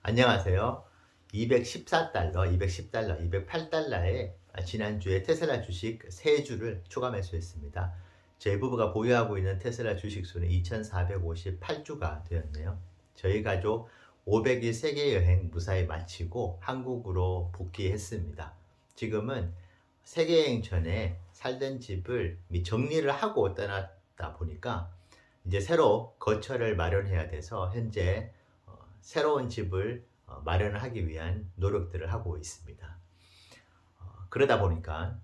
안녕하세요. 214달러, 210달러, 208달러에 지난주에 테슬라 주식 3주를 추가 매수했습니다. 저희 부부가 보유하고 있는 테슬라 주식 수는 2,458주가 되었네요. 저희 가족 500일 세계 여행 무사히 마치고 한국으로 복귀했습니다. 지금은 세계 여행 전에 살던 집을 정리를 하고 떠났다 보니까 이제 새로 거처를 마련해야 돼서 현재 새로운 집을 마련하기 위한 노력들을 하고 있습니다. 그러다 보니까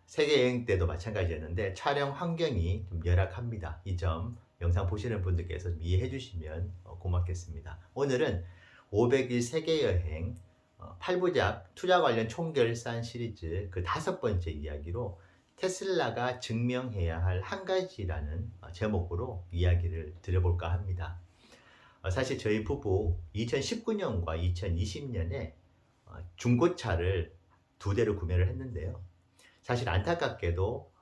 세계 여행 때도 마찬가지였는데 촬영 환경이 좀 열악합니다. 이 점 영상 보시는 분들께서 이해해 주시면 고맙겠습니다. 오늘은 500일 세계 여행 8부작 투자 관련 총결산 시리즈 그 5번째 이야기로 테슬라가 증명해야 할 한 가지라는 제목으로 이야기를 드려볼까 합니다. 사실 저희 부부 2019년과 2020년에 중고차를 2대를 구매를 했는데요. 사실 안타깝게도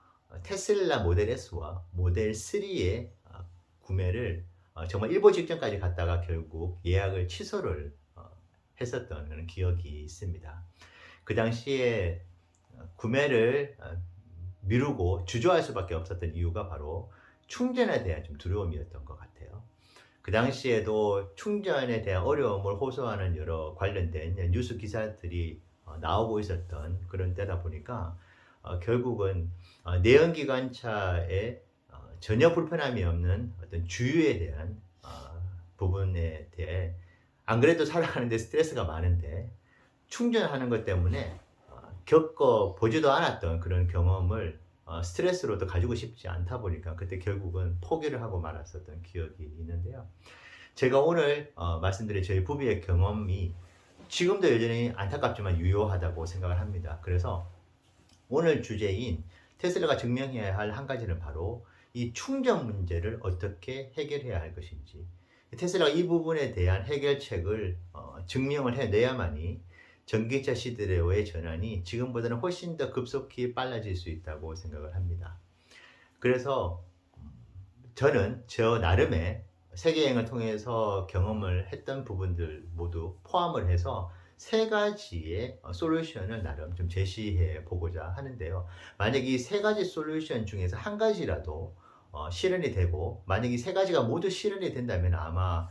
테슬라 모델 S와 모델 3의 구매를 정말 일보 직전까지 갔다가 결국 예약을 취소를 했었던 그런 기억이 있습니다. 그 당시에 구매를 미루고 주저할 수밖에 없었던 이유가 바로 충전에 대한 좀 두려움이었던 것 같아요. 그 당시에도 충전에 대한 어려움을 호소하는 여러 관련된 뉴스 기사들이 나오고 있었던 그런 때다 보니까 결국은 내연기관차에 전혀 불편함이 없는 어떤 주유에 대한 부분에 대해 안 그래도 살아가는데 스트레스가 많은데 충전하는 것 때문에 겪어 보지도 않았던 그런 경험을 스트레스로도 가지고 싶지 않다 보니까 그때 결국은 포기를 하고 말았었던 기억이 있는데요. 제가 오늘 말씀드린 저희 부부의 경험이 지금도 여전히 안타깝지만 유효하다고 생각을 합니다. 그래서 오늘 주제인 테슬라가 증명해야 할 한 가지는 바로 이 충전 문제를 어떻게 해결해야 할 것인지, 테슬라가 이 부분에 대한 해결책을 증명을 해내야만이 전기차 시대로의 전환이 지금보다는 훨씬 더 급속히 빨라질 수 있다고 생각을 합니다. 그래서 저는 저 나름의 세계여행을 통해서 경험을 했던 부분들 모두 포함을 해서 3가지의 솔루션을 나름 좀 제시해 보고자 하는데요. 만약 이 3가지 솔루션 중에서 한 가지라도 실현이 되고, 만약 이 3가지가 모두 실현이 된다면 아마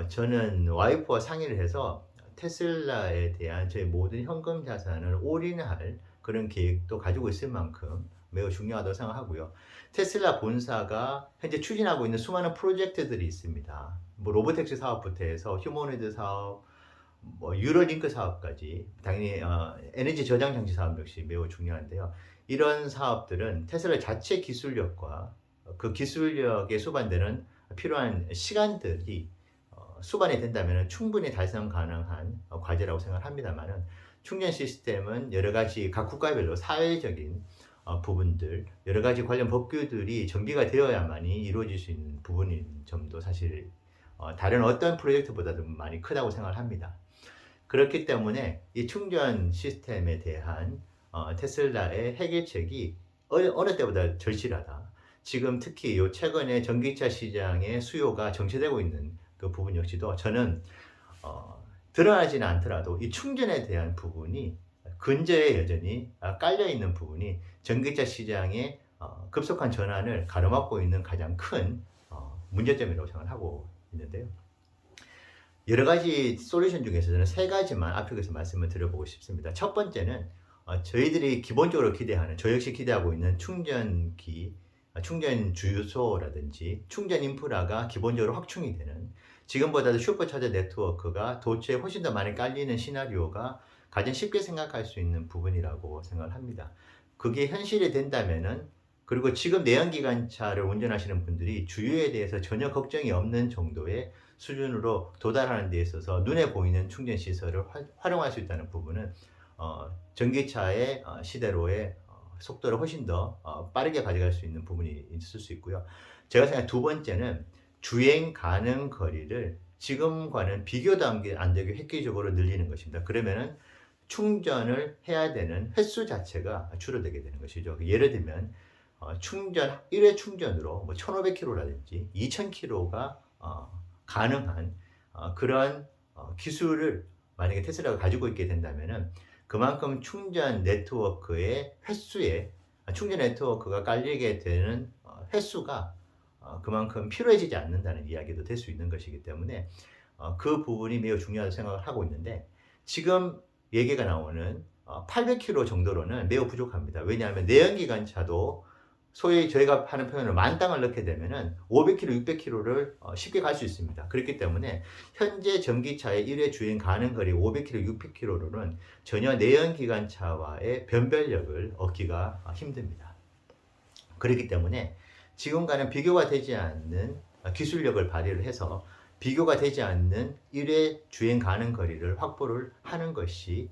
저는 와이프와 상의를 해서 테슬라에 대한 저희 모든 현금 자산을 올인할 그런 계획도 가지고 있을 만큼 매우 중요하다고 생각하고요. 테슬라 본사가 현재 추진하고 있는 수많은 프로젝트들이 있습니다. 뭐 로보택시 사업부터 해서 휴머노이드 사업, 뭐 유로링크 사업까지, 당연히 에너지 저장 장치 사업 역시 매우 중요한데요. 이런 사업들은 테슬라 자체 기술력과 그 기술력에 수반되는 필요한 시간들이 수반이 된다면 충분히 달성 가능한 과제라고 생각을 합니다만은, 충전 시스템은 여러 가지 각 국가별로 사회적인 부분들, 여러 가지 관련 법규들이 정비가 되어야만이 이루어질 수 있는 부분인 점도 사실 다른 어떤 프로젝트보다도 많이 크다고 생각을 합니다. 그렇기 때문에 이 충전 시스템에 대한 테슬라의 해결책이 어느 때보다 절실하다. 지금 특히 요 최근에 전기차 시장의 수요가 정체되고 있는 그 부분 역시도 저는 드러나지는 않더라도 이 충전에 대한 부분이 근저에 여전히 깔려 있는 부분이 전기차 시장의 급속한 전환을 가로막고 있는 가장 큰 문제점이라고 생각을 하고 있는데요. 여러 가지 솔루션 중에서 저는 3가지만 앞쪽에서 말씀을 드려보고 싶습니다. 첫 번째는 저희들이 기본적으로 기대하는, 저 역시 기대하고 있는 충전기, 충전 주유소라든지 충전 인프라가 기본적으로 확충이 되는, 지금보다도 슈퍼차저 네트워크가 도처에 훨씬 더 많이 깔리는 시나리오가 가장 쉽게 생각할 수 있는 부분이라고 생각을 합니다. 그게 현실이 된다면은, 그리고 지금 내연기관차를 운전하시는 분들이 주유에 대해서 전혀 걱정이 없는 정도의 수준으로 도달하는 데 있어서 눈에 보이는 충전 시설을 활용할 수 있다는 부분은 전기차의 시대로의 속도를 훨씬 더 빠르게 가져갈 수 있는 부분이 있을 수 있고요. 제가 생각하는 2번째는 주행 가능 거리를 지금과는 비교도 안 되게 획기적으로 늘리는 것입니다. 그러면은 충전을 해야 되는 횟수 자체가 줄어들게 되는 것이죠. 예를 들면 충전 1회 충전으로 뭐 1,500km라든지 2,000km가 가능한 그런 기술을 만약에 테슬라가 가지고 있게 된다면은 그만큼 충전 네트워크의 횟수에 충전 네트워크가 깔리게 되는 횟수가 그만큼 필요해지지 않는다는 이야기도 될 수 있는 것이기 때문에 그 부분이 매우 중요하다고 생각을 하고 있는데 지금 얘기가 나오는 800km 정도로는 매우 부족합니다. 왜냐하면 내연기관차도 소위 저희가 하는 표현을 만땅을 넣게 되면은 500km, 600km를 쉽게 갈 수 있습니다. 그렇기 때문에 현재 전기차의 1회 주행 가능 거리 500km, 600km로는 전혀 내연기관차와의 변별력을 얻기가 힘듭니다. 그렇기 때문에 지금과는 비교가 되지 않는 기술력을 발휘를 해서 비교가 되지 않는 1회 주행 가능 거리를 확보를 하는 것이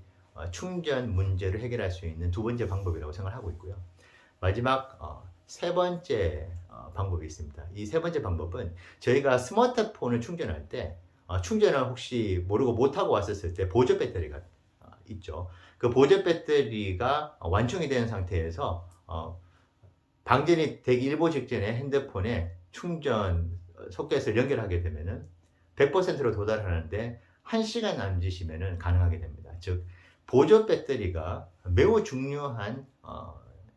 충전 문제를 해결할 수 있는 두 번째 방법이라고 생각을 하고 있고요. 마지막 세 번째 방법이 있습니다. 이 세 번째 방법은 저희가 스마트폰을 충전할 때 충전을 혹시 모르고 못하고 왔었을 때 보조 배터리가 있죠. 그 보조 배터리가 완충이 된 상태에서 방전이 되기 일보 직전에 핸드폰에 충전 소켓을 연결하게 되면은 100%로 도달하는데 1시간 남짓이면은 가능하게 됩니다. 즉 보조 배터리가 매우 중요한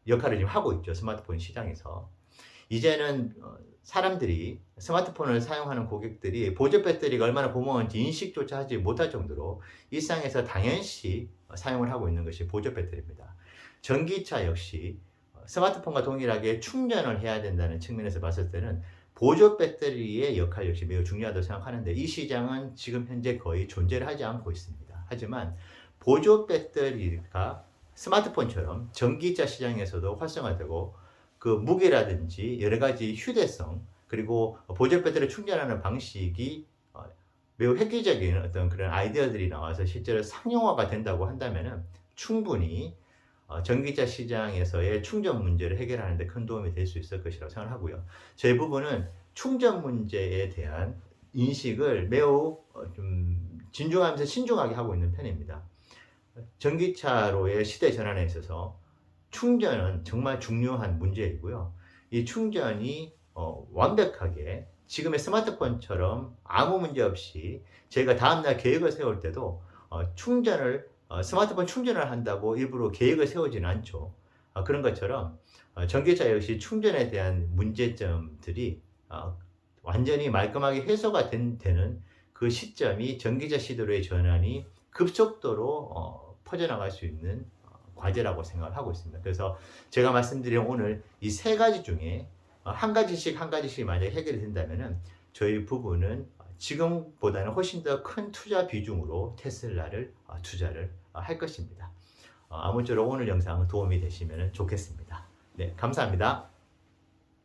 역할을 지금 하고 있죠. 스마트폰 시장에서. 이제는 사람들이 스마트폰을 사용하는 고객들이 보조 배터리가 얼마나 고마운지 인식조차 하지 못할 정도로 일상에서 당연시 사용을 하고 있는 것이 보조 배터리입니다. 전기차 역시 스마트폰과 동일하게 충전을 해야 된다는 측면에서 봤을 때는 보조 배터리의 역할 역시 매우 중요하다고 생각하는데 이 시장은 지금 현재 거의 존재를 하지 않고 있습니다. 하지만 보조 배터리가 스마트폰처럼 전기차 시장에서도 활성화되고 그 무게라든지 여러 가지 휴대성 그리고 보조 배터리 충전하는 방식이 매우 획기적인 어떤 그런 아이디어들이 나와서 실제로 상용화가 된다고 한다면은 충분히 전기차 시장에서의 충전 문제를 해결하는 데 큰 도움이 될 수 있을 것이라고 생각하고요. 저희 부분은 충전 문제에 대한 인식을 매우 좀 진중하면서 신중하게 하고 있는 편입니다. 전기차로의 시대 전환에 있어서 충전은 정말 중요한 문제이고요. 이 충전이 완벽하게 지금의 스마트폰처럼 아무 문제 없이 저희가 다음날 계획을 세울 때도 스마트폰 충전을 한다고 일부러 계획을 세우지는 않죠. 그런 것처럼 전기차 역시 충전에 대한 문제점들이 완전히 말끔하게 해소가 되는 그 시점이 전기차 시대로의 전환이 급속도로 퍼져나갈 수 있는 과제라고 생각을 하고 있습니다. 그래서 제가 말씀드린 오늘 이 세 가지 중에 한 가지씩 만약에 해결이 된다면은 저희 부부는 지금보다는 훨씬 더 큰 투자 비중으로 테슬라를 투자를 할 것입니다. 아무쪼록 오늘 영상 도움이 되시면 좋겠습니다. 네, 감사합니다.